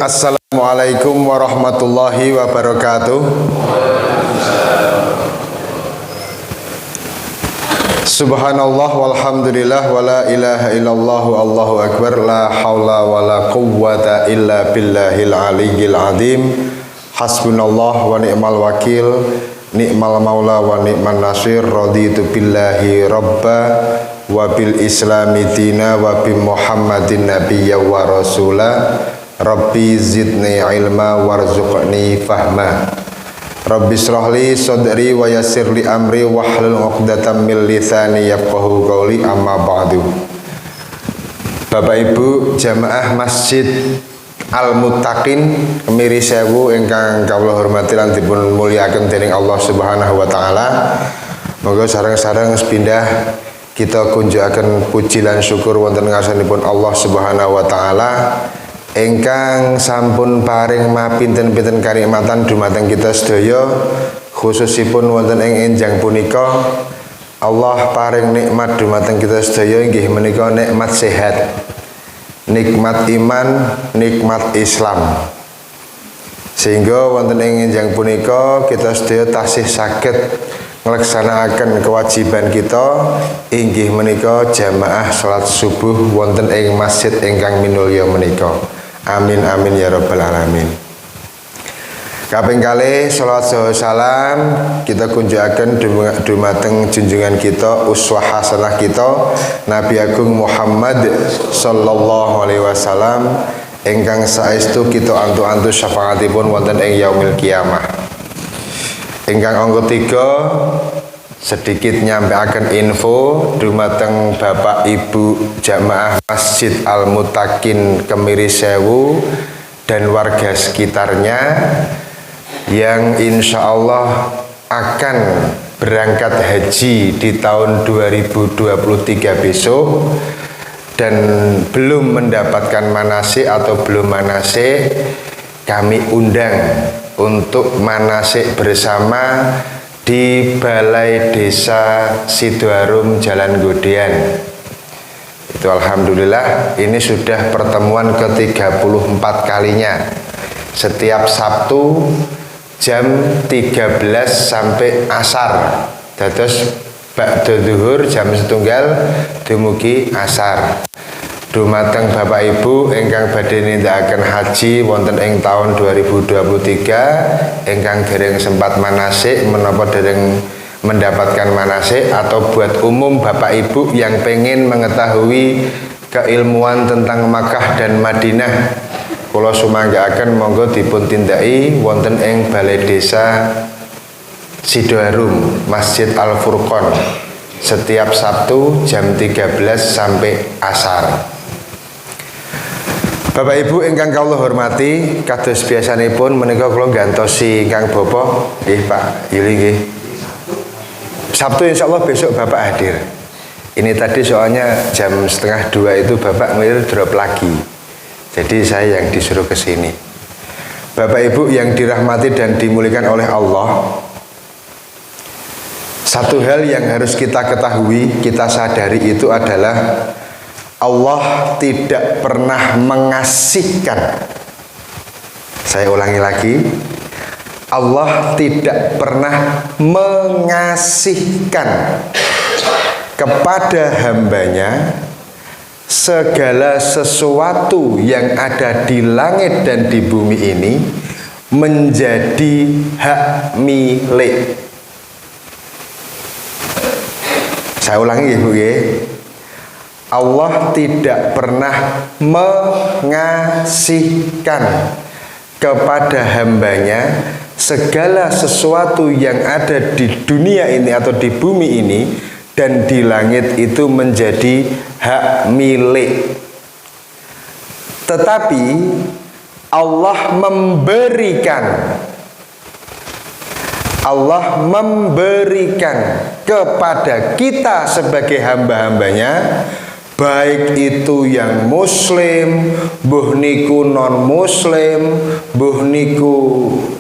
Assalamualaikum warahmatullahi wabarakatuh. Subhanallah walhamdulillah wala ilaha illallah allahu akbar la hawla wala quwwata illa billahil aliyyil azim. Hasbunallah wa ni'mal wakil, ni'mal maula wa ni'man nasir. Raditu billahi rabba wa bil islami dina wa bi muhammadin nabiyya wa rasula. Rabbi zidni ilma warzuqni fahma. Rabbi shrahli sadri wa yassirli amri wahlul 'uqdatam min lisani yafqahu qawli, amma ba'du. Bapak Ibu jamaah Masjid Al-Muttaqin Kemiri Sewu ingkang kawula hormati lan dipun mulyakaken dening Allah Subhanahu wa taala. Moga sareng-sareng sepindah kita kunjukaken puji lan syukur wonten ngarsanipun Allah Subhanahu wa taala ingkang sampun paring mapinten-pinten kanikmatan dumateng kita sedaya, khususipun wonten ing enjang punika Allah paring nikmat dumateng kita sedaya inggih menika nikmat sehat, nikmat iman, nikmat Islam, sehingga wonten ing enjang punika kita sedaya tasih saged nglaksanakaken kewajiban kita inggih menika jamaah salat subuh wonten ing masjid ingkang minulya menika. Amin amin ya rabbal alamin. Kaping kalih shalawat salam kita kunjukaken dumateng junjungan kita, uswah hasanah kita, Nabi Agung Muhammad sallallahu alaihi wasallam ingkang saestu kita antu-antu syafaatipun wonten ing yaumil kiamah. Ingkang angka 3 sedikit nyampaikan info dumateng Bapak Ibu jamaah Masjid Al-Muttaqin Kemiri Sewu dan warga sekitarnya yang insya Allah akan berangkat haji di tahun 2023 besok dan belum mendapatkan manasik atau belum manasik, kami undang untuk manasik bersama di Balai Desa Sidoarum Jalan Godean. Itu alhamdulillah ini sudah pertemuan ke-34 kalinya. Setiap Sabtu jam 13 sampai asar. Dados ba'da zuhur jam 1 dumugi asar. Dumateng Bapak Ibu ingkang badhe nindakaken haji wonten ing taun 2023 ingkang dereng sempat manasik menapa dereng mendapatkan manasik, atau buat umum Bapak Ibu yang pengen mengetahui keilmuan tentang Makkah dan Madinah, kula sumanggaaken monggo dipun tindaki wonten ing Balai Desa Sidoarum Masjid Al-Furqon setiap Sabtu jam 13 sampai asar. Bapak Ibu ingkang kawula hormati, kados biasanipun menika kula gantosi ingkang Bapak nggih Pak Yuli nggih. Sabtu insyaallah besok Bapak hadir. Ini tadi soalnya jam 1:30 itu Bapak ngelir drop lagi. Jadi saya yang disuruh ke sini. Bapak Ibu yang dirahmati dan dimuliakan oleh Allah, satu hal yang harus kita ketahui, kita sadari itu adalah Allah tidak pernah mengasihkan. Saya ulangi lagi, Allah tidak pernah mengasihkan kepada hambanya segala sesuatu yang ada di langit dan di bumi ini menjadi hak milik. Saya ulangi Ibu ya. Allah tidak pernah mengasihkan kepada hambanya segala sesuatu yang ada di dunia ini atau di bumi ini dan di langit itu menjadi hak milik. Tetapi Allah memberikan kepada kita sebagai hamba-hambanya, baik itu yang muslim, buh niku non muslim, buh niku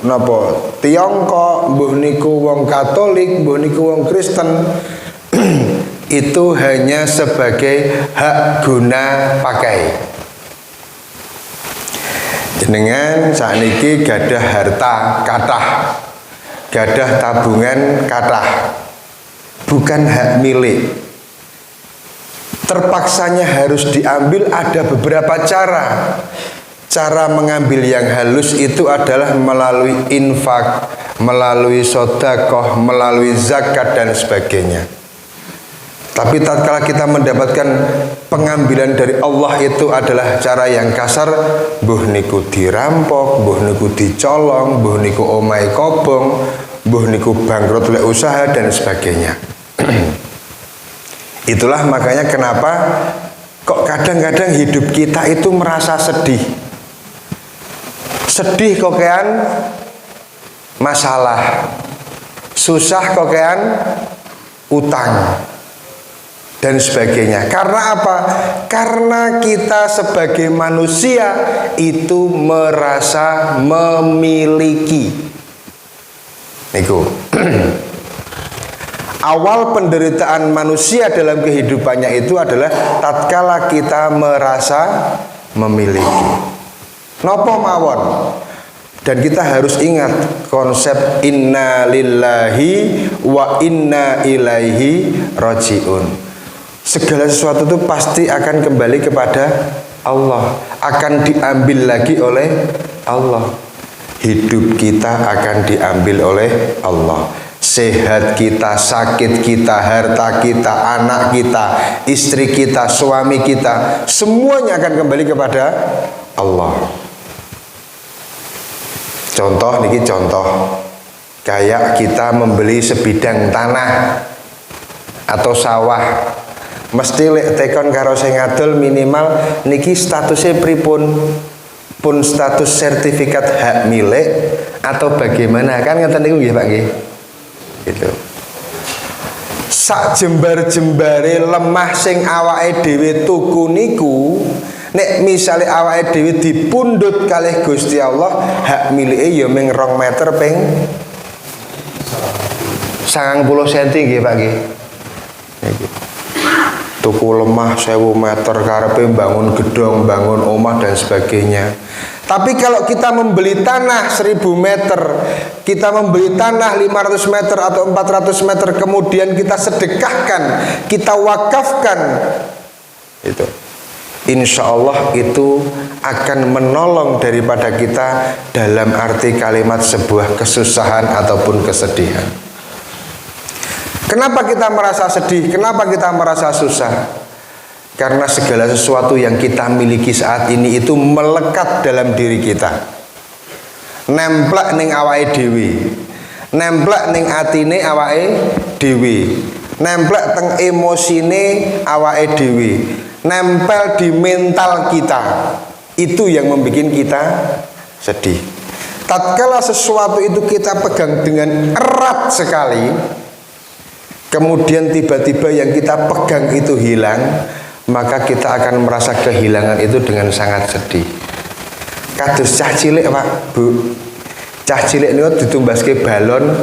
napa Tiongkok, buh niku wong Katolik, buh niku wong Kristen, itu hanya sebagai hak guna pakai. Jenengan sakniki gadah harta kathah, gadah tabungan kathah, bukan hak milik. Terpaksanya harus diambil, ada beberapa cara. Cara mengambil yang halus itu adalah melalui infak, melalui sedekah, melalui zakat dan sebagainya. Tapi tatkala kita mendapatkan pengambilan dari Allah itu adalah cara yang kasar, mbuh niku dirampok, mbuh niku dicolong, mbuh niku omahe kobong, mbuh niku bangkrut oleh usaha dan sebagainya. Itulah makanya kenapa kok kadang-kadang hidup kita itu merasa sedih. Sedih kokean masalah, susah kokean utang dan sebagainya. Karena apa? Karena kita sebagai manusia itu merasa memiliki. Niku. Awal penderitaan manusia dalam kehidupannya itu adalah tatkala kita merasa memiliki. Nopo mawon. Dan kita harus ingat konsep inna lillahi wa inna ilaihi rajiun. Segala sesuatu itu pasti akan kembali kepada Allah, akan diambil lagi oleh Allah. Hidup kita akan diambil oleh Allah. Sehat kita, sakit kita, harta kita, anak kita, istri kita, suami kita, semuanya akan kembali kepada Allah. Contoh niki contoh, kayak kita membeli sebidang tanah atau sawah, mesti lek tekon karo sing ngadol minimal niki statusnya pripun, pun status sertifikat hak milik atau bagaimana, kan ngeten niku nggih Pak nggih. Gitu. Sak jembar-jembare lemah sing awake dhewe tuku niku, nek misale awake dhewe dipundhut kalih Gusti Allah, hak milike ya mung 2 meter ping 90 cm nggih Pak nggih. Niki. Tuku lemah 1000 meter karepe bangun gedung, bangun omah dan sebagainya. Tapi kalau kita membeli tanah 1000 meter, kita membeli tanah 500 meter atau 400 meter, kemudian kita sedekahkan, kita wakafkan, itu insya Allah itu akan menolong daripada kita dalam arti kalimat sebuah kesusahan ataupun kesedihan. Kenapa kita merasa sedih? Kenapa kita merasa susah? Karena segala sesuatu yang kita miliki saat ini itu melekat dalam diri kita, nemplek ning awake dhewe, nemplek ning atine awake dhewe, nemplek teng emosine awake dhewe, nempel di mental kita. Itu yang membuat kita sedih. Tatkala sesuatu itu kita pegang dengan erat sekali, kemudian tiba-tiba yang kita pegang itu hilang, maka kita akan merasa kehilangan itu dengan sangat sedih. Kados cah cilik Pak, Bu. Cah cilik niku ditumbaske balon.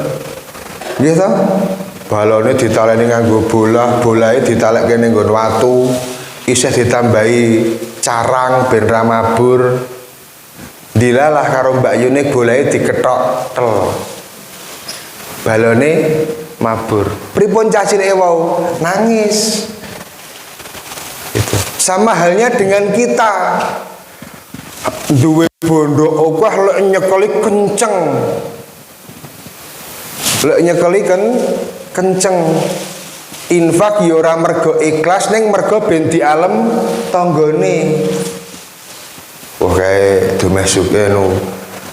Nggih to? Balone ditaleni nganggo bola, bolae ditalekke ning nggon watu, isih ditambahi carang ben ra mabur. Dilalah karo Mbak Yune bolae dikethok tel. Balone mabur. Pripun cah cilike wau? Nangis. Sama halnya dengan kita, duwe bondo okah lek nyekeli kenceng, lek nyekeli kenceng. Infak ya ora mergo ikhlas, ning mergo ben dialem tanggane. Wah kae domesike nu,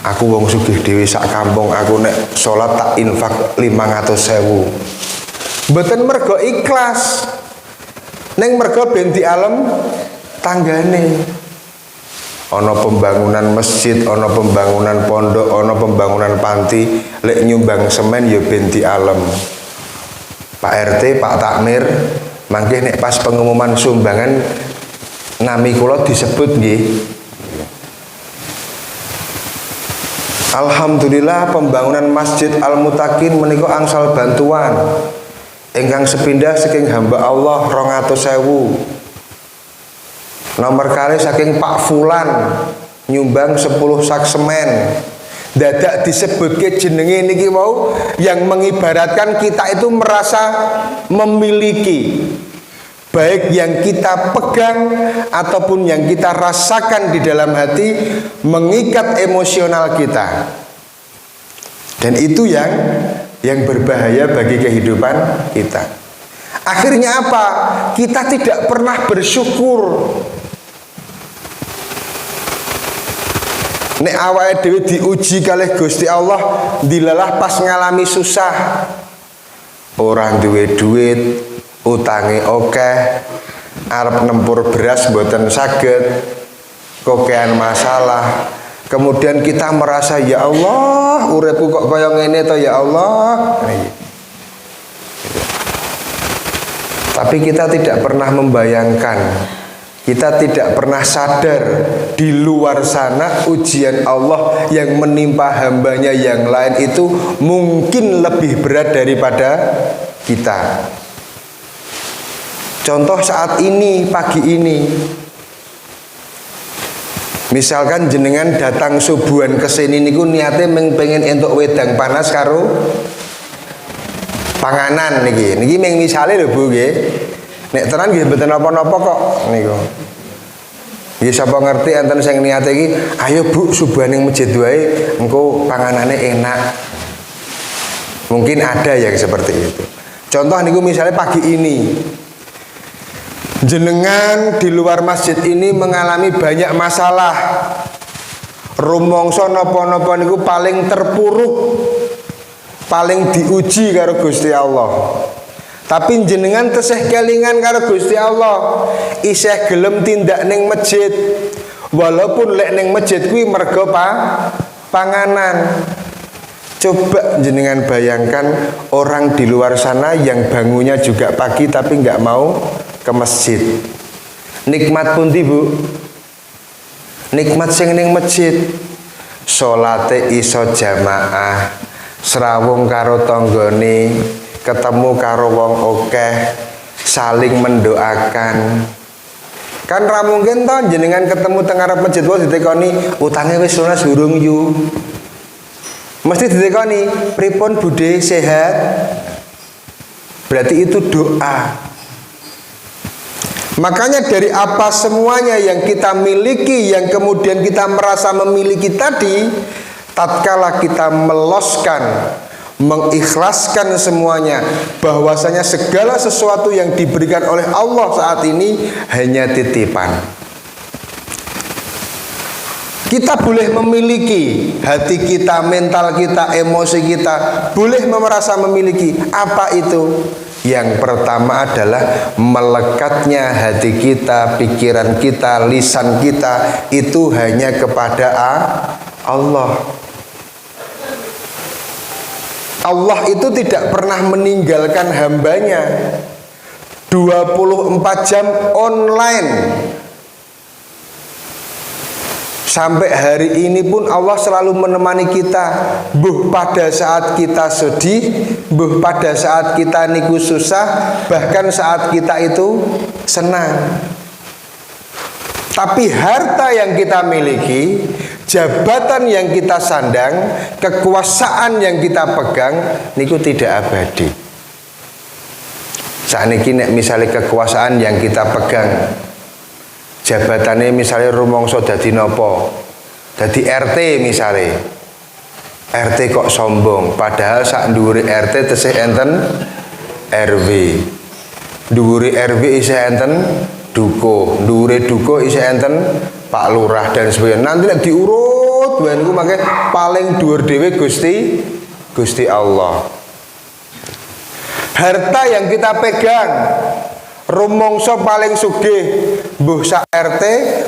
aku wong sugih dhewe sak kampung, aku nek salat tak infak 500.000. Mboten mergo ikhlas, neng mergo ben dialem tanggane. Ana pembangunan masjid, ana pembangunan pondok, ana pembangunan panti, lek nyumbang semen ya ben dialem. Pak RT, Pak Takmir, mangke nek pas pengumuman sumbangan nami kula disebut nggih. Alhamdulillah pembangunan Masjid Al-Mutakin menika angsal bantuan ingkang sepindah saking hamba Allah 200.000. Nomor kali saking Pak Fulan nyumbang 10 sak semen. Dadak disebutke jenenge niki wau yang mengibaratkan kita itu merasa memiliki, baik yang kita pegang ataupun yang kita rasakan di dalam hati, mengikat emosional kita. Dan itu yang berbahaya bagi kehidupan kita. Akhirnya apa? Kita tidak pernah bersyukur. Nek awake dhewe diuji kalih Gusti Allah, dilalah pas ngalami susah. Ora duwe duit, utange akeh, arep nempur beras mboten saged, kokean masalah. Kemudian kita merasa, ya Allah, uripku kok kaya ngene to ya Allah. Tapi kita tidak pernah membayangkan, kita tidak pernah sadar di luar sana ujian Allah yang menimpa hambanya yang lain itu mungkin lebih berat daripada kita. Contoh saat ini, pagi ini, misalkan jenengan datang subuhan kesini niku niate pengen entuk wedang panas karo panganan niki meng misale lho Bu nggih. Nek tenan nggih mboten napa-napa kok niku. Nggih sapa ngerti enten sing niate iki, ayo Bu subuhan ning masjid wae engko panganane enak. Mungkin ada yang seperti itu. Contoh niku misalnya pagi ini, jenengan di luar masjid ini mengalami banyak masalah. Rumangsa napa-napa niku paling terpuruk, paling diuji karo Gusti Allah. Tapi jenengan tesih kelingan karo Gusti Allah, isih gelem tindak ning masjid. Walaupun lek ning masjid kuwi mergo panganan. Coba jenengan bayangkan orang di luar sana yang bangunnya juga pagi tapi nggak mau ke masjid. Nikmat pundi Bu? Nikmat sing ning masjid. Salate iso jamaah, srawung karo tanggane, ketemu karo wong akeh, saling mendoakan. Kan ra mungkin to jenengan ketemu teng ngarep masjid wae ditekoni utange wis lunas durung yu. Mesti ditekoni pripun budhe sehat. Berarti itu doa. Makanya dari apa semuanya yang kita miliki, yang kemudian kita merasa memiliki tadi, tatkala kita meloskan, mengikhlaskan semuanya, bahwasanya segala sesuatu yang diberikan oleh Allah saat ini hanya titipan. Kita boleh memiliki, hati kita, mental kita, emosi kita boleh merasa memiliki. Apa itu? Yang pertama adalah melekatnya hati kita, pikiran kita, lisan kita itu hanya kepada Allah. Allah itu tidak pernah meninggalkan hambanya. 24 jam online. Sampai hari ini pun Allah selalu menemani kita. Buh pada saat kita sedih, buh pada saat kita niku susah, bahkan saat kita itu senang. Tapi harta yang kita miliki, jabatan yang kita sandang, kekuasaan yang kita pegang niku tidak abadi. Sakniki nek misalnya kekuasaan yang kita pegang, jabatannya misalnya rumangsa dadi napa? Dadi RT misalnya. RT kok sombong, padahal sak dhuwure RT tesih enten RW. Dhuwure RW isih enten dukuh, dhuwure dukuh isih enten Pak Lurah dan sebagainya. Nanti nek diurut niku mangke paling dhuwur dhewe Gusti Allah. Harta yang kita pegang, rumangsa paling sugih mbuh sak RT,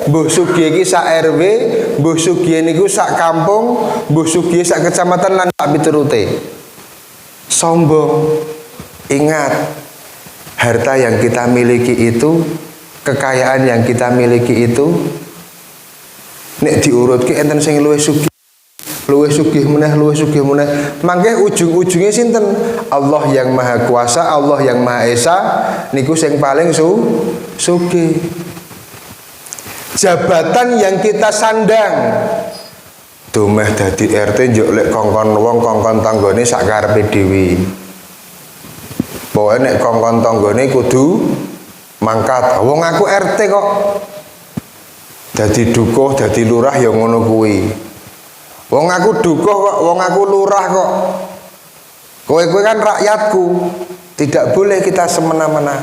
mbuh sugih iki sak RW, mbuh sugih niku sak kampung, mbuh sugih sak kecamatan lan sak piturute. Sombong. Ingat, harta yang kita miliki itu, kekayaan yang kita miliki itu nek diurutke enten sing luwih sugih. Luwih sugih meneh, luwih sugih meneh. Mangke ujung-ujungnya sinten? Allah yang Maha Kuasa, Allah yang Maha Esa niku sing paling sugih. jabatan yang kita sandang. Dumeh dadi RT njuk lek kongkon wong kongkon tanggane sak karepe dhewe. Pokoke nek kongkon tanggane kudu mangkat. Wong aku RT kok. Dadi dukuh, dadi lurah ya ngono kuwi. Wong aku dukuh kok, wong aku lurah kok. Kowe kan rakyatku. Tidak boleh kita semena-mena.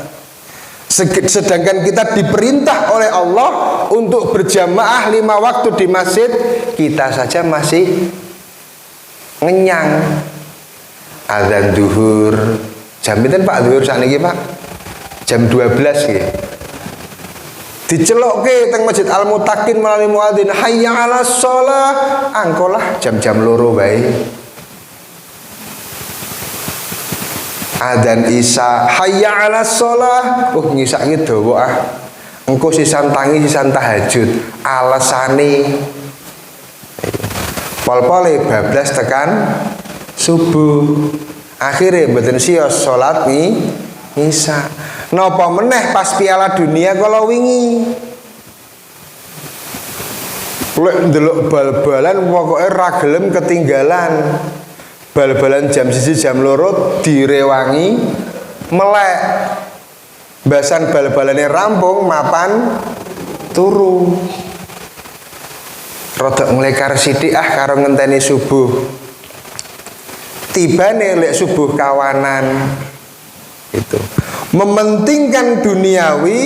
Sedangkan kita diperintah oleh Allah untuk berjamaah 5 waktu di masjid, kita saja masih ngenyang. Azan duhur jam pinten Pak duhur sakniki Pak? Jam 12 nggih. Dicelokke teng Masjid Al Mutakin melalui muadzin, hayya 'alas shalah, angkolah jam-jam loro wae. Adzan isya, hayya 'alas shalah. Ngisak iki dawa ah. Engko sisan tangi sisan tahajud. Alasane pol-pole bablas tekan subuh. Akhire mboten siyos salat isya. Napa meneh pas Piala Dunia kalau wingi. Lek ndelok bal-balan pokoke ra gelem ketinggalan. Bal-balan jam 1 jam 2 direwangi melek. Basan bal-balane rampung mapan turu. Rodok nglekar sithik ah karo ngenteni subuh. Tibane lek subuh kawanan. Itu. Mementingkan duniawi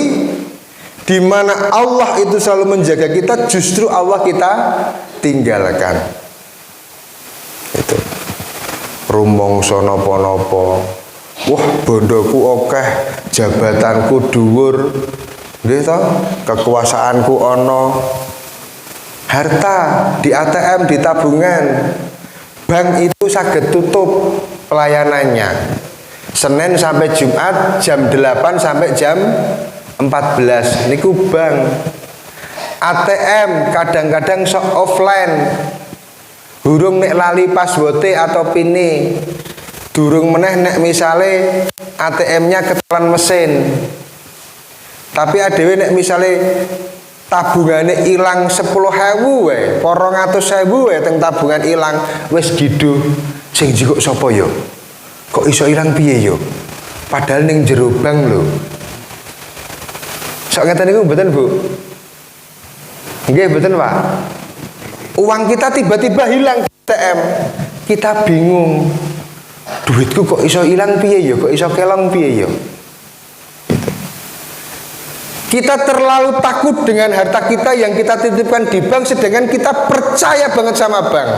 di mana Allah itu selalu menjaga kita, justru Allah kita tinggalkan. Itu. Rumangsa napa-napa. Wah, bondoku akeh, jabatanku dhuwur. Nggih to, kekuasaanku ana. Harta di ATM, di tabungan. Bank itu saged tutup pelayanannya. Senin sampai Jumat jam 8 sampai jam 14 niku bank. ATM kadang-kadang sok offline. Durung nek lali password atau pine. Durung meneh nek misale ATM-nya ketelan mesin. Tapi adewe nek misale tabungane ilang 10.000 wae, 200.000 wae teng tabungan ilang, wis gidu. Sing jikok sapa ya? Kok iso ilang piye yo? Padahal ning jero bank lho. Sok ngeten niku mboten, Bu? Nggih, mboten, Pak. Uang kita tiba-tiba hilang di ATM. Kita bingung. Duitku kok iso ilang piye yo? Kok iso kelong piye yo? Kita terlalu takut dengan harta kita yang kita titipkan di bank, sedangkan kita percaya banget sama bank.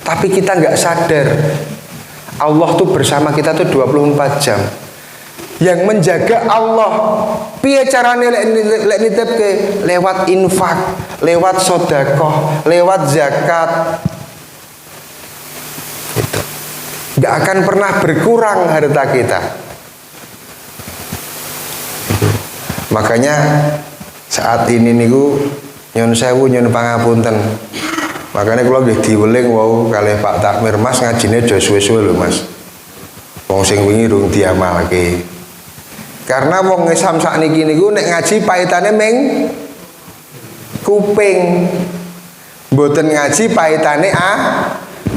Tapi kita nggak sadar Allah tuh bersama kita tuh 24 jam. Yang menjaga Allah piye carane lek nitipke? Lewat infak, lewat sedekah, lewat zakat. Itu. Nggak akan pernah berkurang harta kita. Makanya saat ini niku nyun sewu nyun pangapunten. Makanya kalau nggih diweling wau kalih Pak Takmir, Mas ngajine aja suwe-suwe lho Mas. Wong sing wingi durung diamalke. Karena wong Islam sakniki niku nek ngaji pahitane ming kuping. Mboten ngaji pahitane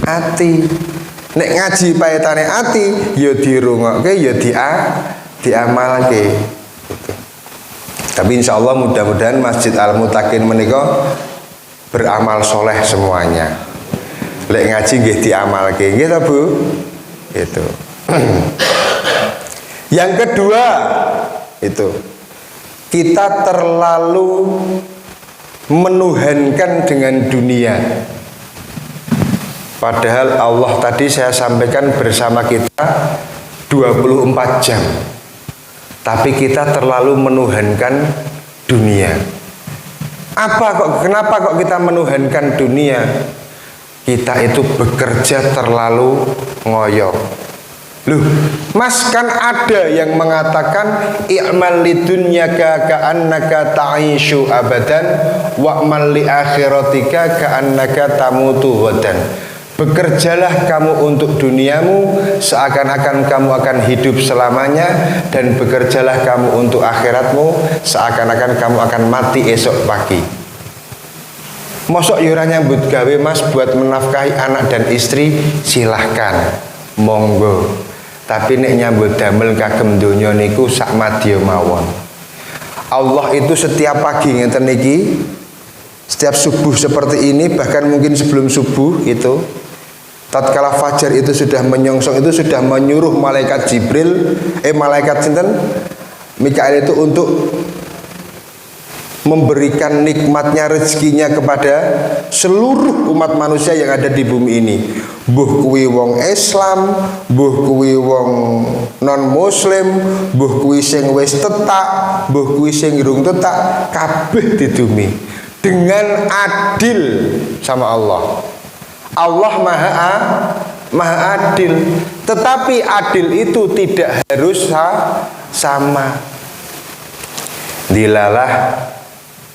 ati. Nek ngaji pahitane ati ya dirungokke ya diamalke. Tapi insya Allah mudah-mudahan Masjid Al Mutakin menika beramal soleh semuanya. Lek ngaji nggih diamalke, nggih ta Bu? Itu. Yang kedua itu kita terlalu menuhankan dengan dunia. Padahal Allah tadi saya sampaikan bersama kita 24 jam. Tapi kita terlalu menuhankan dunia. Kenapa kok kita menuhankan dunia? Kita itu bekerja terlalu ngoyo. Loh, Mas, kan ada yang mengatakan i'mal lidunyaka ka'annaka ta'ishu abadan wa'mal li akhiratika ka'annaka tamutu ghadan. Bekerjalah kamu untuk duniamu seakan-akan kamu akan hidup selamanya, dan bekerjalah kamu untuk akhiratmu seakan-akan kamu akan mati esok pagi. Mosok yura nyambut gawe mas buat menafkahi anak dan istri, silahkan, monggo. Tapi nek nyambut damel kagem donya niku sak madya mawon. Allah itu setiap pagi ngeten niki, setiap subuh seperti ini, bahkan mungkin sebelum subuh itu, tatkala fajar itu sudah menyongsong, itu sudah menyuruh malaikat Jibril, malaikat sinten? Mikail itu untuk memberikan nikmatnya, rezekinya kepada seluruh umat manusia yang ada di bumi ini. Mbuh kuwi wong Islam, mbuh kuwi wong non muslim, mbuh kuwi sing wis tetak, mbuh kuwi sing durung tetak, kabeh didumi dengan adil sama Allah. Allah maha adil, tetapi adil itu tidak harus sama. Dilalah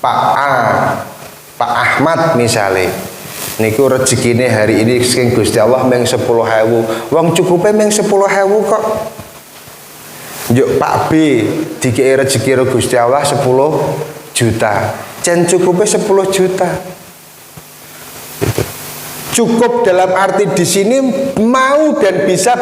Pak Ahmad misalnya, niku rezekine hari ini sing Gusti Allah meng 10.000, wong cukupe meng 10.000 kok. Njuk Pak B dikei rezeki karo Gusti Allah 10 juta, jan cukupe 10 juta. Cukup dalam arti di sini mau dan bisa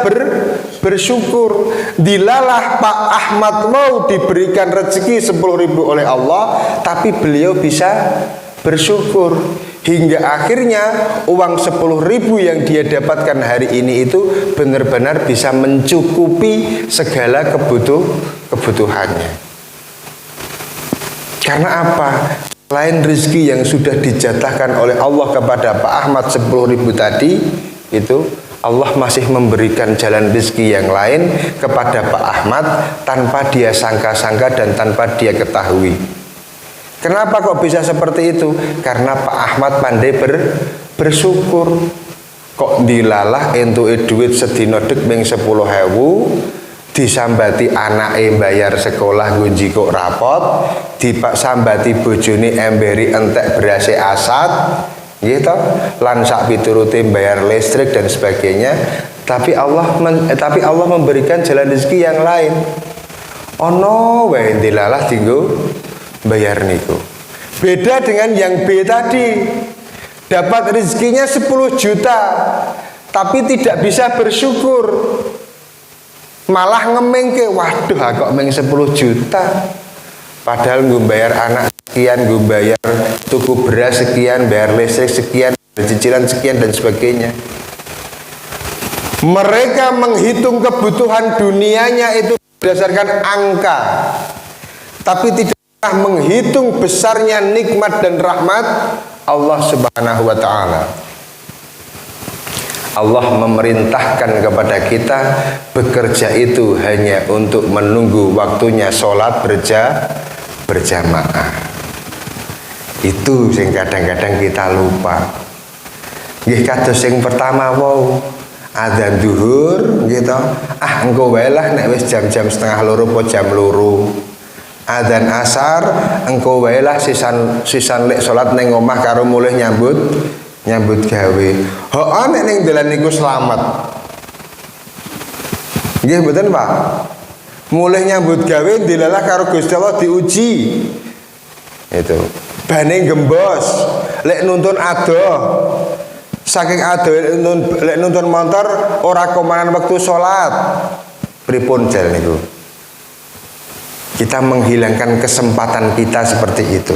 bersyukur. Dilalah Pak Ahmad mau diberikan rezeki 10.000 oleh Allah, tapi beliau bisa bersyukur hingga akhirnya uang 10.000 yang dia dapatkan hari ini itu benar-benar bisa mencukupi segala kebutuhannya. Karena apa? Selain rezeki yang sudah dijatahkan oleh Allah kepada Pak Ahmad 10.000 tadi, itu Allah masih memberikan jalan rezeki yang lain kepada Pak Ahmad tanpa dia sangka-sangka dan tanpa dia ketahui. Kenapa kok bisa seperti itu? Karena Pak Ahmad pandai bersyukur. Kok dilalah entuke duit sedina dek ming 10.000, disambati anake bayar sekolah gunji kok rapot, disambati bojone emberi entek berase asat, gitu, lan sak piturute bayar listrik dan sebagainya. Tapi Allah memberikan jalan rezeki yang lain. Ono wae dilalah dinggo bayar niku. Beda dengan yang B tadi, dapat rezekinya 10 juta tapi tidak bisa bersyukur, malah ngemengke, waduh kok meng 10 juta, padahal gue bayar anak sekian, gue bayar tuku beras sekian, bayar listrik sekian, cicilan sekian dan sebagainya. Mereka menghitung kebutuhan dunianya itu berdasarkan angka, tapi tidak menghitung besarnya nikmat dan rahmat Allah Subhanahu wa ta'ala. Allah memerintahkan kepada kita bekerja itu hanya untuk menunggu waktunya sholat berjamaah. Itu sing kadang-kadang kita lupa. Nggih kados sing pertama wau adzan zuhur gitu. Engko wae lah nek wis jam-jam 1:30 apa jam 2. Adzan asar engko wae lah sisan lek salat ning omah karo mulih nyambut gawe. Hooh nek ning dalan niku selamat. Nggih mboten Pak? Mulih nyambut gawe dilalah karo Gusti Allah diuji. Itu. Bane gembos, lek nuntun adoh. Saking adoh lek nuntun motor ora komanan wektu salat. Pripun jal niku? Kita menghilangkan kesempatan kita seperti itu.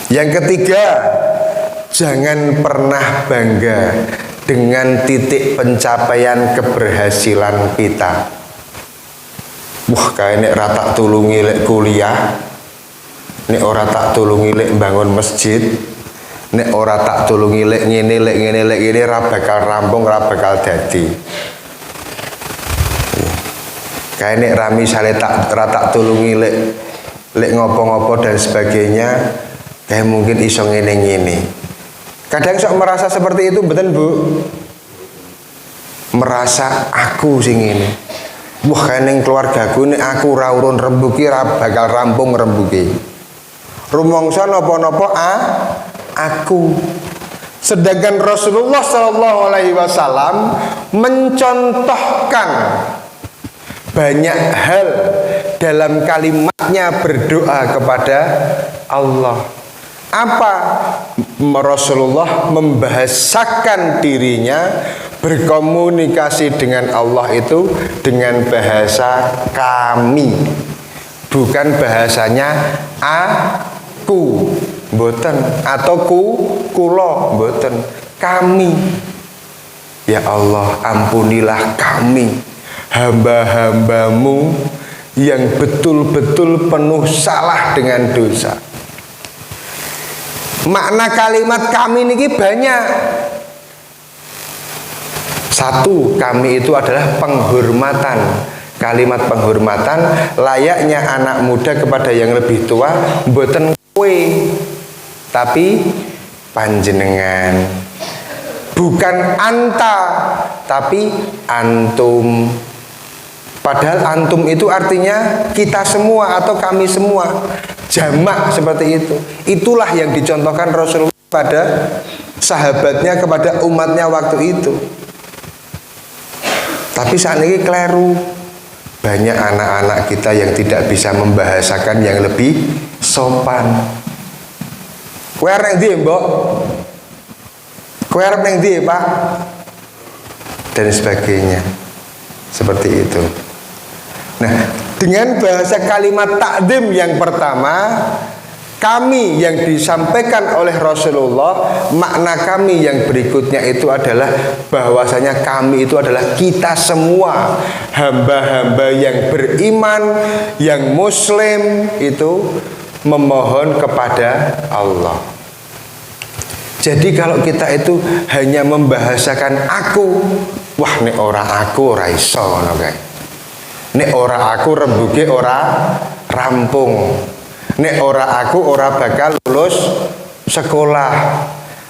Yang ketiga, jangan pernah bangga dengan titik pencapaian keberhasilan kita. Wah, kayak nek ora tak tulungi lek kuliah, nek ora tak tulungi lek bangun masjid, nek ora tak tulungi lek ngene ra bakal rampung, ra bakal dadi. Kayak nek rami sale tak tulungi lek ngopo-ngopo dan sebagainya, kayak mungkin iso ngene-ngene. Kadang sok merasa seperti itu, betul Bu? Merasa aku sing ngene. Wah, kayak ning keluargaku nek aku ora urun rembuki ra bakal rampung rembuki. Rumangsa napa-napa aku. Sedangkan Rasulullah Shallallahu Alaihi Wasallam mencontohkan banyak hal dalam kalimatnya berdoa kepada Allah. Apa? Rasulullah membahasakan dirinya berkomunikasi dengan Allah itu dengan bahasa kami, bukan bahasanya aku, mboten, atau kulo, mboten, kami. Ya Allah, ampunilah kami, hamba-hambamu yang betul-betul penuh salah dengan dosa. Makna kalimat kami ini banyak. Satu, kami itu adalah penghormatan. Kalimat penghormatan layaknya anak muda kepada yang lebih tua, mboten kowe, tapi panjenengan. Bukan anta, tapi antum. Padahal antum itu artinya kita semua atau kami semua. Jamak seperti itu. Itulah yang dicontohkan Rasulullah pada sahabatnya, kepada umatnya waktu itu. Tapi saat ini keliru. Banyak anak-anak kita yang tidak bisa membahasakan yang lebih sopan. Kowe arep ndi, Mbok? Kowe arep ning ndi, Pak? Dan sebagainya. Seperti itu. Nah, dengan bahasa kalimat takdim yang pertama, kami yang disampaikan oleh Rasulullah, makna kami yang berikutnya itu adalah bahwasanya kami itu adalah kita semua, hamba-hamba yang beriman, yang muslim itu memohon kepada Allah. Jadi kalau kita itu hanya membahasakan aku, wah nek ora aku ora iso ngono kae. Nek ora aku rembuge ora rampung. Nek ora aku ora bakal lulus sekolah.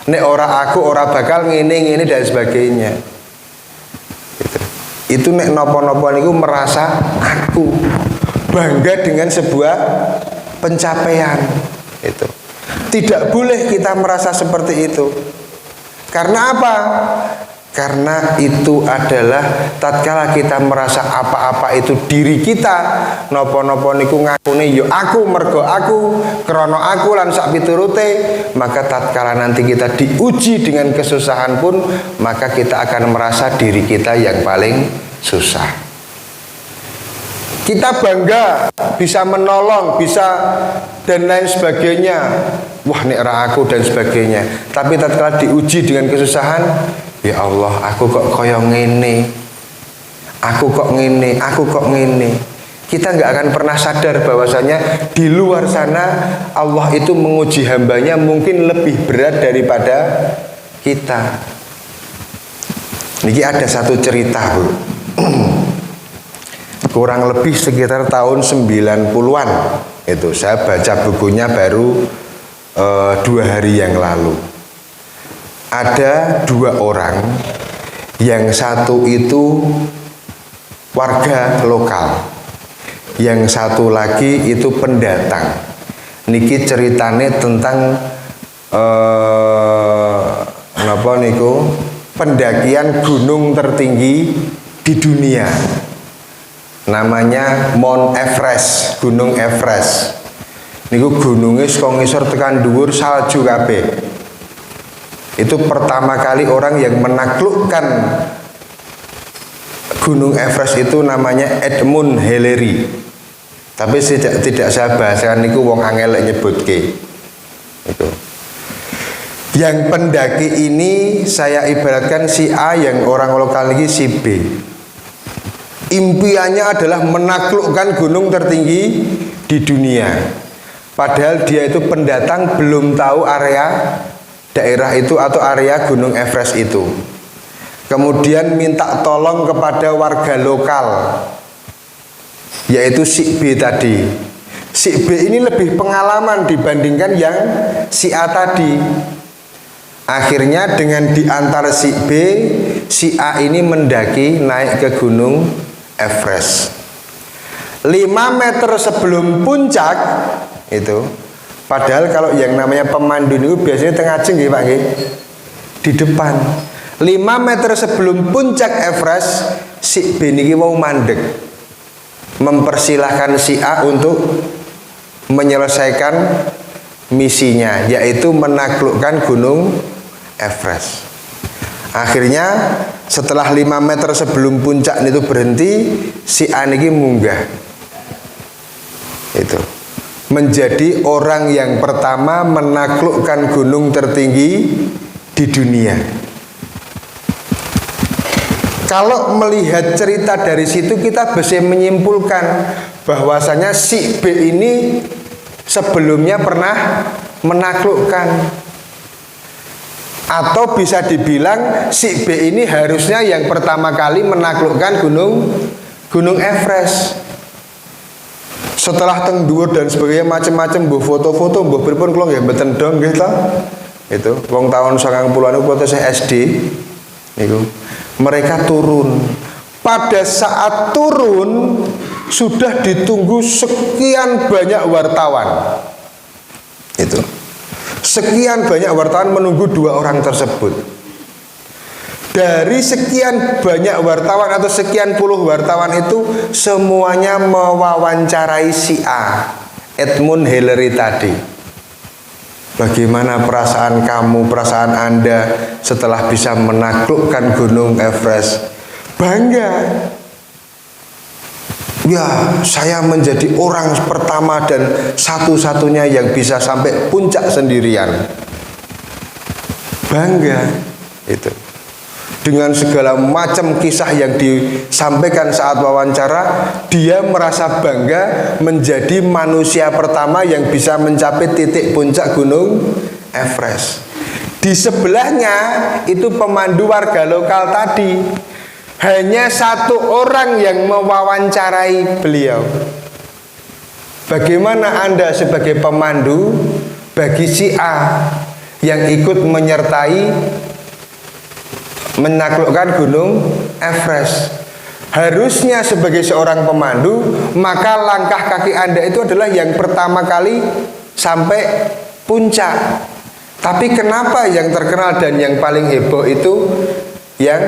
Nek ora aku ora bakal ngene dan sebagainya. Gitu. Itu nek nopo-nopo niku merasa aku bangga dengan sebuah pencapaian itu. Tidak boleh kita merasa seperti itu. Karena apa? Karena itu adalah tatkala kita merasa apa-apa itu diri kita, nopo-nopo niku ngakune yo aku, mergo aku, krono aku lan sak piturute, maka tatkala nanti kita diuji dengan kesusahan pun, maka kita akan merasa diri kita yang paling susah. Kita bangga bisa menolong, bisa dan lain sebagainya. Wah nek ra aku dan sebagainya. Tapi tatkala diuji dengan kesusahan, ya Allah, aku kok koyo ngene. Aku kok ngene, aku kok ngene. Kita nggak akan pernah sadar bahwasanya di luar sana Allah itu menguji hambanya mungkin lebih berat daripada kita. Niki ada satu cerita, Bu. Kurang lebih sekitar tahun 90-an itu saya baca bukunya baru 2 hari yang lalu. Ada 2 orang, yang satu itu warga lokal, yang satu lagi itu pendatang. Niki ceritane tentang napa niku pendakian gunung tertinggi di dunia. Namanya Mount Everest, Gunung Everest. Niku gunungnya saka ngisor tekan dhuwur salju kabeh. Itu pertama kali orang yang menaklukkan Gunung Everest itu namanya Edmund Hillary. Tapi tidak saya bahasakan niku wong angel nyebutke. Itu. Yang pendaki ini saya ibaratkan si A, yang orang lokal ini si B. Impiannya adalah menaklukkan gunung tertinggi di dunia. Padahal dia itu pendatang, belum tahu area daerah itu atau area Gunung Everest itu. Kemudian minta tolong kepada warga lokal, yaitu si B tadi. Si B ini lebih pengalaman dibandingkan yang si A tadi. Akhirnya dengan diantar si B, si A ini mendaki naik ke Gunung Everest. 5 meter sebelum puncak itu, padahal kalau yang namanya pemandu itu biasanya tengah jeng ya Pak nggih. di depan. 5 meter sebelum puncak Everest, si B niki mau mandek, mempersilahkan si A untuk menyelesaikan misinya, yaitu menaklukkan gunung Everest. Akhirnya setelah 5 meter sebelum puncak itu berhenti, si A niki munggah. Itu menjadi orang yang pertama menaklukkan gunung tertinggi di dunia. Kalau melihat cerita dari situ, kita bisa menyimpulkan bahwasanya si B ini sebelumnya pernah menaklukkan, atau bisa dibilang si B ini harusnya yang pertama kali menaklukkan gunung Everest. Setelah teng dhuwur dan sebagainya macam-macam, mbah foto-foto, mbah pripun kula nggih mboten dong nggih ta. Itu wong tahun 90-an foto saya SD niku. Mereka turun. Pada saat turun sudah ditunggu sekian banyak wartawan. Itu. Sekian banyak wartawan menunggu 2 orang tersebut. Dari sekian banyak wartawan atau sekian puluh wartawan itu semuanya mewawancarai si A, Edmund Hillary tadi. Bagaimana perasaan kamu, perasaan Anda setelah bisa menaklukkan gunung Everest? Bangga. Ya, saya menjadi orang pertama dan satu-satunya yang bisa sampai puncak sendirian. Bangga. Itu. Dengan segala macam kisah yang disampaikan saat wawancara, dia merasa bangga menjadi manusia pertama yang bisa mencapai titik puncak gunung Everest. Di sebelahnya itu pemandu warga lokal tadi, hanya 1 orang yang mewawancarai beliau. Bagaimana Anda sebagai pemandu bagi si A yang ikut menyertai menaklukkan gunung Everest? Harusnya sebagai seorang pemandu, maka langkah kaki Anda itu adalah yang pertama kali sampai puncak. Tapi kenapa yang terkenal dan yang paling heboh itu yang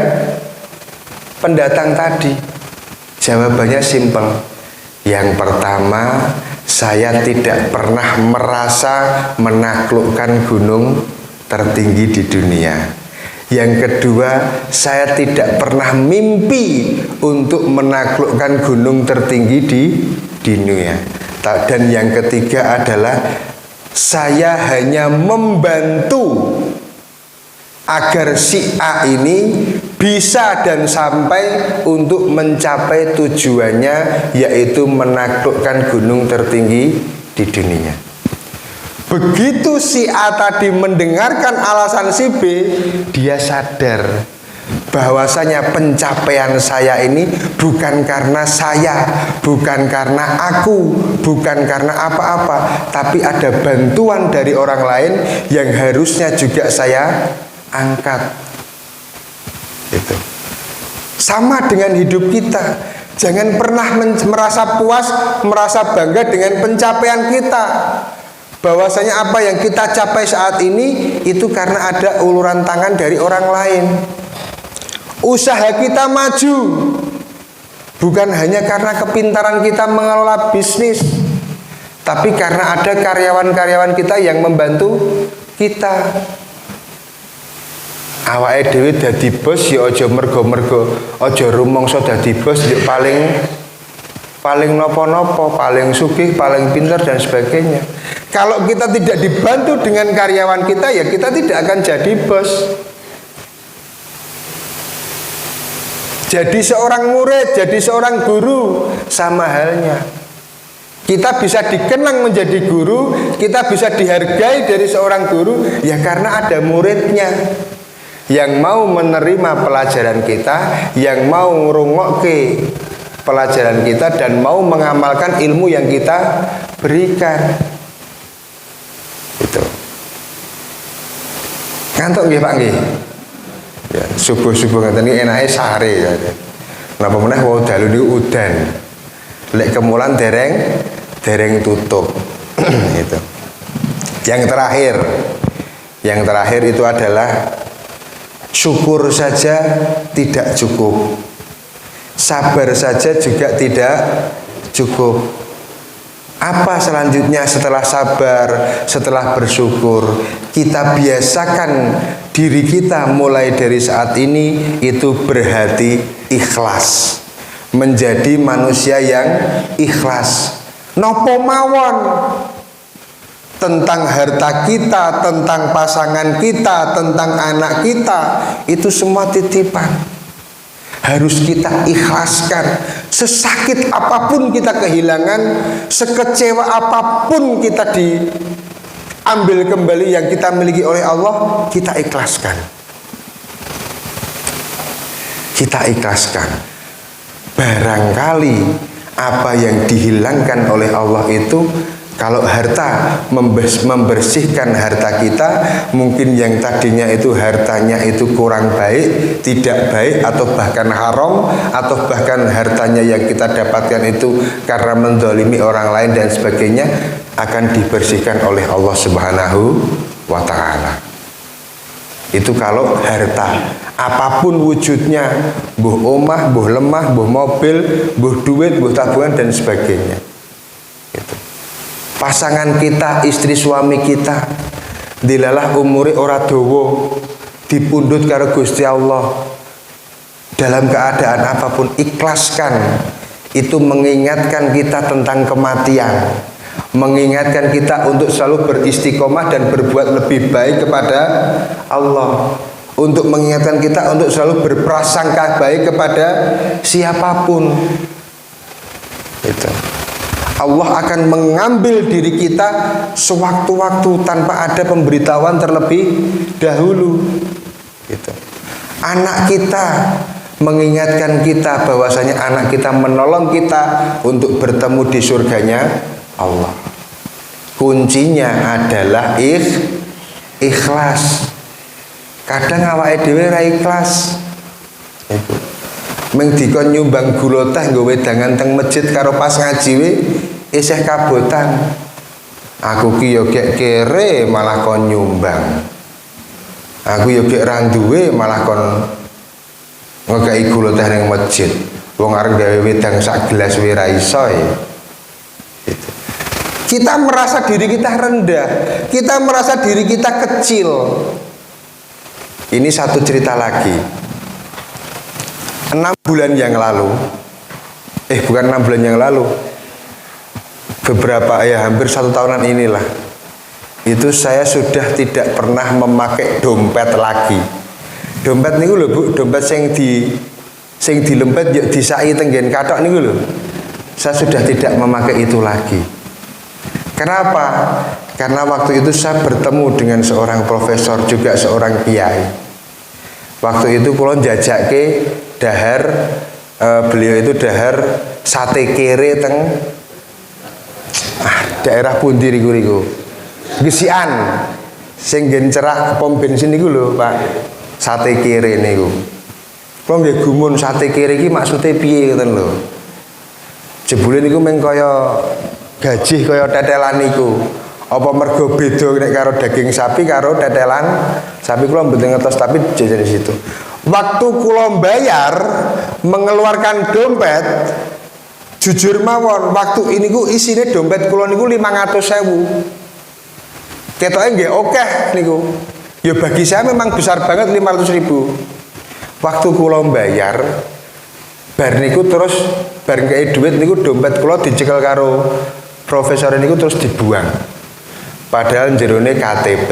pendatang tadi? Jawabannya simpel. Yang pertama, saya tidak pernah merasa menaklukkan gunung tertinggi di dunia. Yang kedua, saya tidak pernah mimpi untuk menaklukkan gunung tertinggi di dunia. Dan yang ketiga adalah saya hanya membantu agar si A ini bisa dan sampai untuk mencapai tujuannya, yaitu menaklukkan gunung tertinggi di dunia. Begitu si A tadi mendengarkan alasan si B, dia sadar bahwasanya pencapaian saya ini bukan karena saya, bukan karena aku, bukan karena apa-apa, tapi ada bantuan dari orang lain yang harusnya juga saya angkat. Itu sama dengan hidup kita. Jangan pernah merasa puas, merasa bangga dengan pencapaian kita, bahwasanya apa yang kita capai saat ini itu karena ada uluran tangan dari orang lain. Usaha kita maju bukan hanya karena kepintaran kita mengelola bisnis, tapi karena ada karyawan-karyawan kita yang membantu kita. Awake dhewe dadi bos ya aja mergo-mergo, aja rumangsa dadi bos ya paling nopo-nopo, paling sugih, paling pintar dan sebagainya. Kalau kita tidak dibantu dengan karyawan kita, ya kita tidak akan jadi bos. Jadi seorang murid, jadi seorang guru, sama halnya. Kita bisa dikenang menjadi guru, kita bisa dihargai dari seorang guru, ya karena ada muridnya yang mau menerima pelajaran kita, yang mau ngrungokke pelajaran kita dan mau mengamalkan ilmu yang kita berikan. Itu. Ngantuk nggih Pak nggih? Ya, subuh-subuh ngeten iki enake sare ya. Napa meneh wau dalu niku udan. Lek kemulan dereng tutup. Itu. Yang terakhir itu adalah Syukur saja tidak cukup, sabar saja juga tidak cukup. Apa selanjutnya setelah sabar, setelah bersyukur? Kita biasakan diri kita mulai dari saat ini itu berhati ikhlas, menjadi manusia yang ikhlas. Nopo mawon, tentang harta kita, tentang pasangan kita, tentang anak kita, itu semua titipan. Harus kita ikhlaskan. Sesakit apapun kita kehilangan, sekecewa apapun kita diambil kembali yang kita miliki oleh Allah, kita ikhlaskan. Kita ikhlaskan. Barangkali apa yang dihilangkan oleh Allah itu, kalau harta, membersihkan harta kita, mungkin yang tadinya itu hartanya itu kurang baik, tidak baik, atau bahkan haram, atau bahkan hartanya yang kita dapatkan itu karena mendolimi orang lain dan sebagainya, akan dibersihkan oleh Allah Subhanahu wa Ta'ala. Itu kalau harta, apapun wujudnya, buh omah, buh lemah, buh mobil, buh duit, buh tabungan dan sebagainya. Gitu. Pasangan kita, istri suami kita, dilalah umuri ora dawa, dipundhut karo Gusti Allah. Dalam keadaan apapun ikhlaskan. Itu mengingatkan kita tentang kematian, mengingatkan kita untuk selalu beristiqomah dan berbuat lebih baik kepada Allah, untuk mengingatkan kita untuk selalu berprasangka baik kepada siapapun. Itu Allah akan mengambil diri kita sewaktu-waktu tanpa ada pemberitahuan terlebih dahulu. Gitu. Anak kita mengingatkan kita bahwasanya anak kita menolong kita untuk bertemu di surganya Allah. Kuncinya adalah ikhlas. Kadang awake dhewe ra ikhlas. Itu. Ming dikon nyumbang gula teh nggo wedangan teng masjid karo pas ngaji we isih kabotan. Aku ki yo gek kere malah kon nyumbang. Aku yo gek ra duwe malah kon ngekeki gula teh ning masjid. Wong arep gawe wedang sak gelas we ra iso ya. Gitu. Kita merasa diri kita rendah, kita merasa diri kita kecil. Ini satu cerita lagi. 6 bulan yang lalu, bukan 6 bulan yang lalu, beberapa hampir 1 tahunan inilah, itu saya sudah tidak pernah memakai dompet lagi. Dompet niku lho Bu, dompet sing dilempet yo disai tenggen kathok niku lho. Saya sudah tidak memakai itu lagi. Kenapa? Karena waktu itu saya bertemu dengan seorang profesor, juga seorang kiai. Waktu itu kula njajake dahar, beliau itu dahar sate kere teng daerah pundi riku Gesian sing nggen cerak pom bensin niku lho Pak, sate kere niku. Kula nggih gumun sate kere iki maksude piye ngoten lho. Jebule niku meng kaya gajih kaya tetelan niku. Apa mergo beda nek karo daging sapi karo tetelan sapi, kula mboten ngertos, tapi jajan di situ. Waktu kula bayar mengeluarkan dompet, jujur mawon waktu ini ku isine dompet kula niku 500.000. Ketoke nggih akeh niku. Ya bagi saya memang besar banget 500.000. Waktu kula bayar bar niku terus bar ngekei duit niku dompet kula dicekel karo profesor niku terus dibuang. Padahal jerone KTP,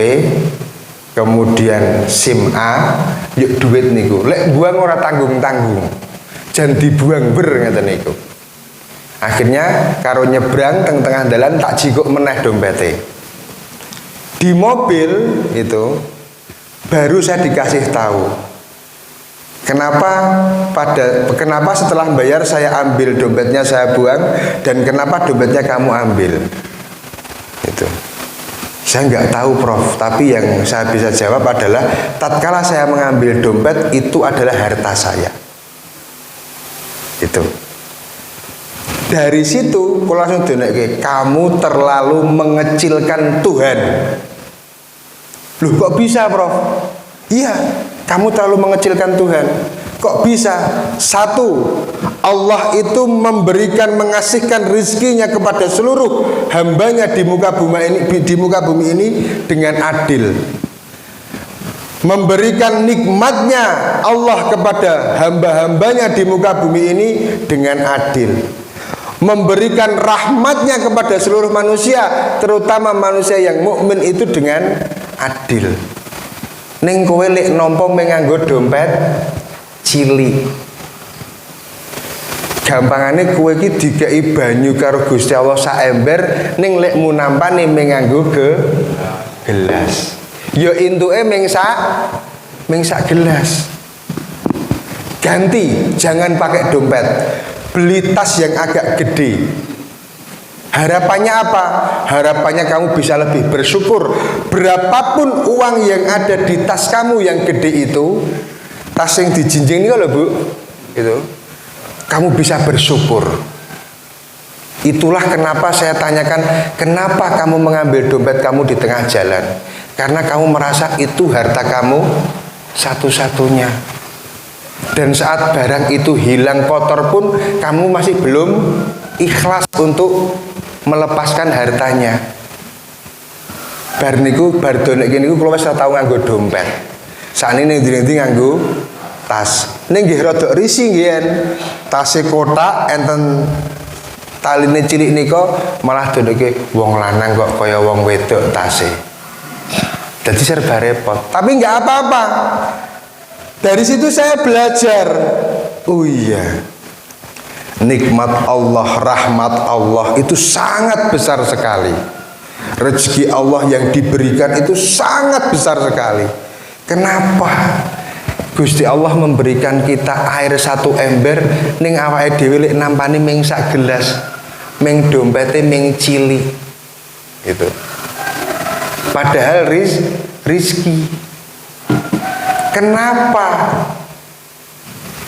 kemudian SIM A, yuk duit niku. Lek buang ora tanggung-tanggung. Jan dibuang ber ngeten niku. Akhirnya karo nyebrang teng tengah dalan tak jikuk meneh dompete. Di mobil itu baru saya dikasih tahu. Kenapa setelah bayar saya ambil dompetnya, saya buang, dan kenapa dompetnya kamu ambil? Itu. Saya nggak tahu Prof, tapi yang saya bisa jawab adalah tatkala saya mengambil dompet itu adalah harta saya. Itu. Dari situ aku langsung donekke, kamu terlalu mengecilkan Tuhan. Loh kok bisa Prof? Iya, Kamu terlalu mengecilkan Tuhan. Kok bisa? Satu, Allah itu memberikan, mengasihkan rizkinya kepada seluruh hambanya di muka bumi ini dengan adil. Memberikan nikmatnya Allah kepada hamba-hambanya di muka bumi ini dengan adil. Memberikan rahmatnya kepada seluruh manusia, terutama manusia yang mukmin itu dengan adil. Ning kowe lek nampa nganggo dompet cilik. Gampangane kowe iki dikei banyu karo Gusti Allah sak ember, ning lek mu nampane nganggo gelas. Ya intuke ming sak gelas. Ganti, jangan pakai dompet. Beli tas yang agak gede. Harapannya apa? Harapannya kamu bisa lebih bersyukur. Berapapun uang yang ada di tas kamu yang gede itu, tas yang dijinjing ini loh Bu, itu, kamu bisa bersyukur. Itulah kenapa saya tanyakan, kenapa kamu mengambil dompet kamu di tengah jalan? Karena kamu merasa itu harta kamu satu-satunya. Dan saat barang itu hilang kotor pun kamu masih belum ikhlas untuk melepaskan hartanya. Bar donek niku kula wis tau nganggo dompet. Sakniki ning ndi-ndi nganggo tas. Ning nggih rada risi nggih. Tase kotak enten taline cilik nika malah doneke wong lanang kok kaya wong wedok tase. Jadi serba repot. Tapi enggak apa-apa. Dari situ saya belajar. Oh iya. Nikmat Allah, rahmat Allah itu sangat besar sekali. Rezeki Allah yang diberikan itu sangat besar sekali. Kenapa? Gusti Allah memberikan kita air satu ember, ning awake dhewe lek nampani ming sak gelas, ming dompete ming cilik. Itu. Padahal rizki. Kenapa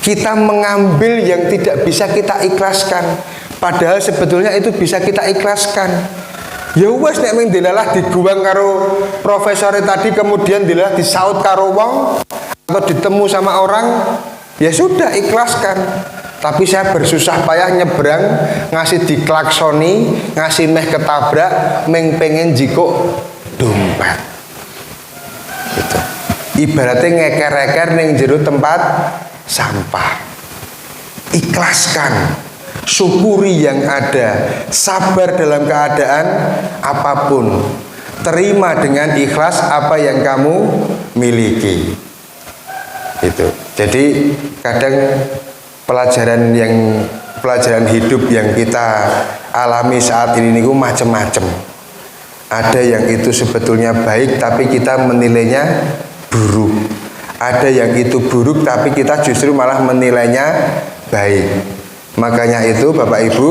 kita mengambil yang tidak bisa kita ikhlaskan, padahal sebetulnya itu bisa kita ikhlaskan? Ya wes nek ming dilalah diguang karo profesor tadi, kemudian dilalah disaut karo wong atau ditemu sama orang, ya sudah ikhlaskan. Tapi saya bersusah payah nyebrang, ngasih diklaksoni, ngasih meh ketabrak, meng pengen jiko dompet. Gitu. Ibaratnya ngeker-eker ning jero tempat sampah. Ikhlaskan, syukuri yang ada, sabar dalam keadaan apapun, terima dengan ikhlas apa yang kamu miliki. Itu. Jadi kadang pelajaran hidup yang kita alami saat ini niku macam-macam. Ada yang itu sebetulnya baik tapi kita menilainya buruk. Ada yang itu buruk tapi kita justru malah menilainya baik. Makanya itu Bapak Ibu,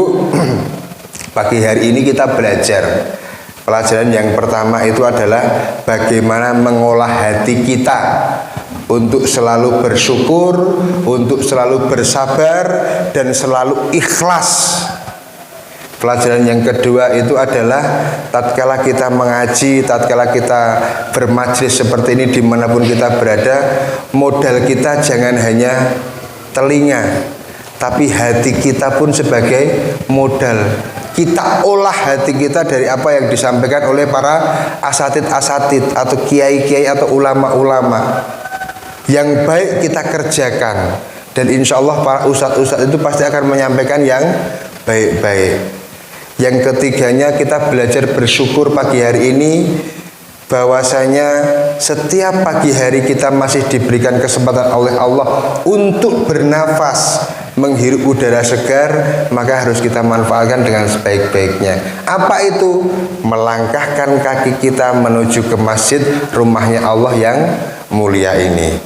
pagi hari ini kita belajar. Pelajaran yang pertama itu adalah bagaimana mengolah hati kita untuk selalu bersyukur, untuk selalu bersabar dan selalu ikhlas. Pelajaran yang kedua itu adalah tatkala kita mengaji, tatkala kita bermajlis seperti ini dimanapun kita berada, modal kita jangan hanya telinga, tapi hati kita pun sebagai modal. Kita olah hati kita dari apa yang disampaikan oleh para asatid atau kiai-kiai atau ulama-ulama. Yang baik kita kerjakan, dan insya Allah para ustadz itu pasti akan menyampaikan yang baik-baik. Yang ketiganya kita belajar bersyukur pagi hari ini, bahwasanya setiap pagi hari kita masih diberikan kesempatan oleh Allah untuk bernafas, menghirup udara segar, maka harus kita manfaatkan dengan sebaik-baiknya. Apa itu? Melangkahkan kaki kita menuju ke masjid, rumahnya Allah yang mulia ini.